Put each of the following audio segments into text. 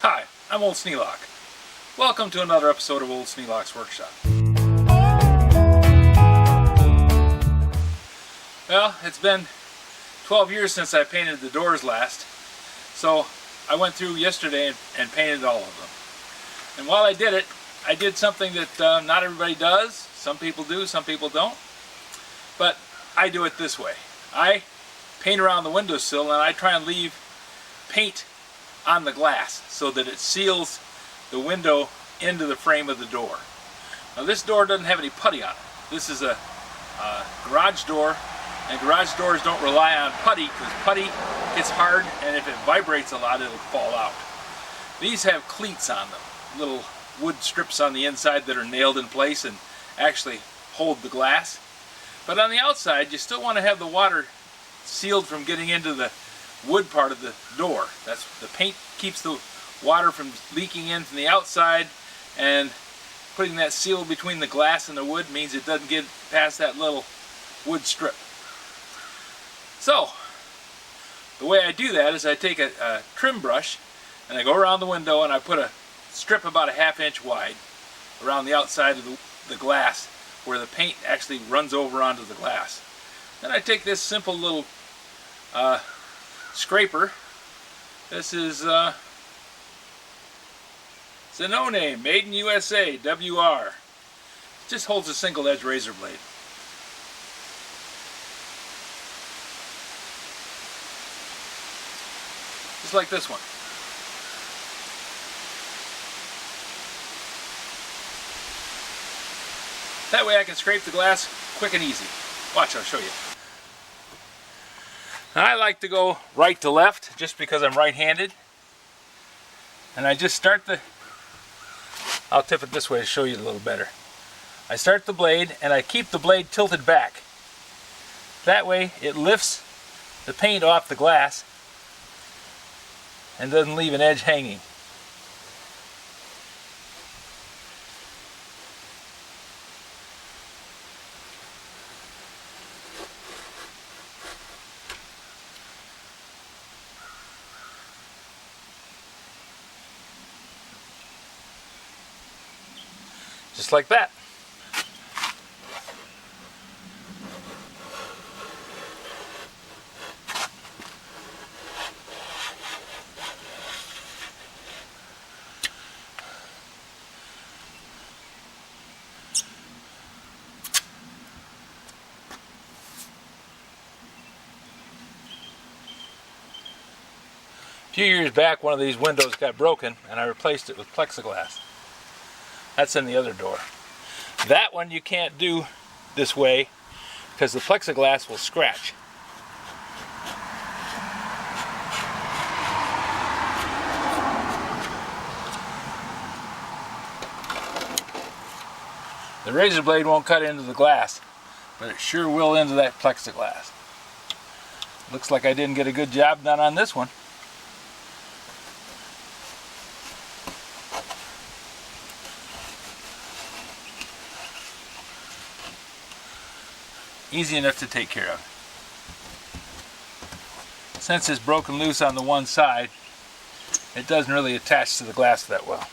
Hi, I'm Old Sneelock. Welcome to another episode of Old Sneelock's Workshop. Well, it's been 12 years since I painted the doors last, so I went through yesterday and painted all of them. And while I did it, I did something that not everybody does. Some people do, some people don't. But I do it this way. I paint around the windowsill and I try and leave paint on the glass so that it seals the window into the frame of the door. Now this door doesn't have any putty on it. This is a garage door, and garage doors don't rely on putty because putty gets hard and if it vibrates a lot it'll fall out. These have cleats on them, little wood strips on the inside that are nailed in place and actually hold the glass. But on the outside you still want to have the water sealed from getting into the wood part of the door. The paint keeps the water from leaking in from the outside, and putting that seal between the glass and the wood means it doesn't get past that little wood strip. So the way I do that is I take a trim brush and I go around the window and I put a strip about a ½ inch wide around the outside of the glass where the paint actually runs over onto the glass. Then I take this simple little scraper. This is it's a no name, made in USA, WR. It just holds a single edge razor blade. Just like this one. That way I can scrape the glass quick and easy. Watch, I'll show you. I like to go right to left just because I'm right-handed. And I just start I'll tip it this way to show you a little better. I start the blade and I keep the blade tilted back. That way it lifts the paint off the glass and doesn't leave an edge hanging. Just like that. A few years back, one of these windows got broken and I replaced it with plexiglass. That's in the other door. That one you can't do this way because the plexiglass will scratch. The razor blade won't cut into the glass, but it sure will into that plexiglass. Looks like I didn't get a good job done on this one. Easy enough to take care of. Since it's broken loose on the one side, it doesn't really attach to the glass that well.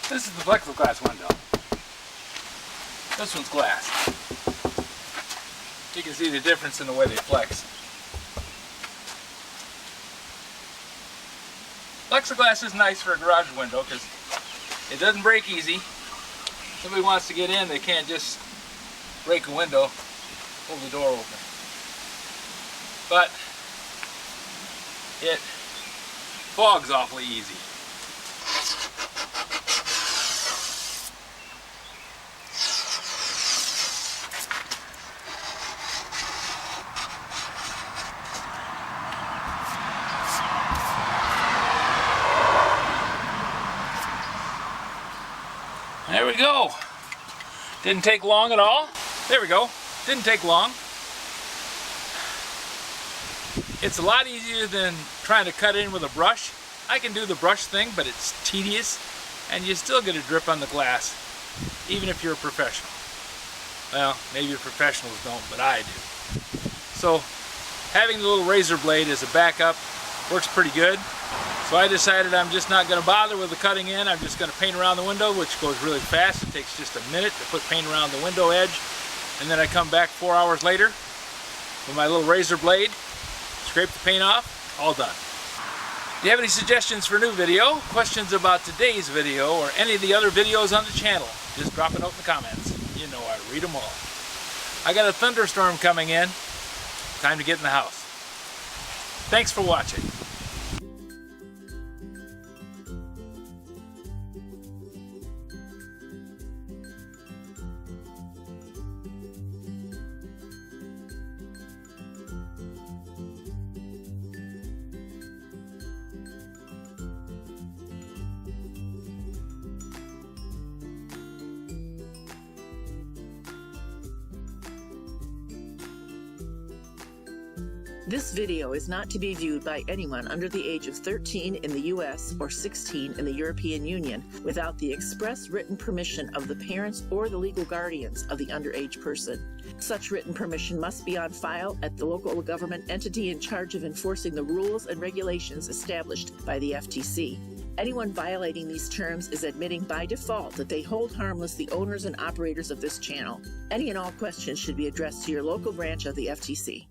This is the plexiglass window. This one's glass. You can see the difference in the way they flex. Plexiglass is nice for a garage window because it doesn't break easy. If somebody wants to get in, they can't just break a window, pull the door open. But it fogs awfully easy. There we go. Didn't take long at all. There we go. Didn't take long. It's a lot easier than trying to cut in with a brush. I can do the brush thing, but it's tedious, and you still get a drip on the glass, even if you're a professional. Well, maybe professionals don't, but I do. So having the little razor blade as a backup works pretty good. So I decided I'm just not going to bother with the cutting in. I'm just going to paint around the window, which goes really fast. It takes just a minute to put paint around the window edge. And then I come back 4 hours later with my little razor blade, scrape the paint off, all done. If you have any suggestions for a new video, questions about today's video, or any of the other videos on the channel, just drop a note in the comments. You know I read them all. I got a thunderstorm coming in. Time to get in the house. Thanks for watching. This video is not to be viewed by anyone under the age of 13 in the U.S. or 16 in the European Union without the express written permission of the parents or the legal guardians of the underage person. Such written permission must be on file at the local government entity in charge of enforcing the rules and regulations established by the FTC. Anyone violating these terms is admitting by default that they hold harmless the owners and operators of this channel. Any and all questions should be addressed to your local branch of the FTC.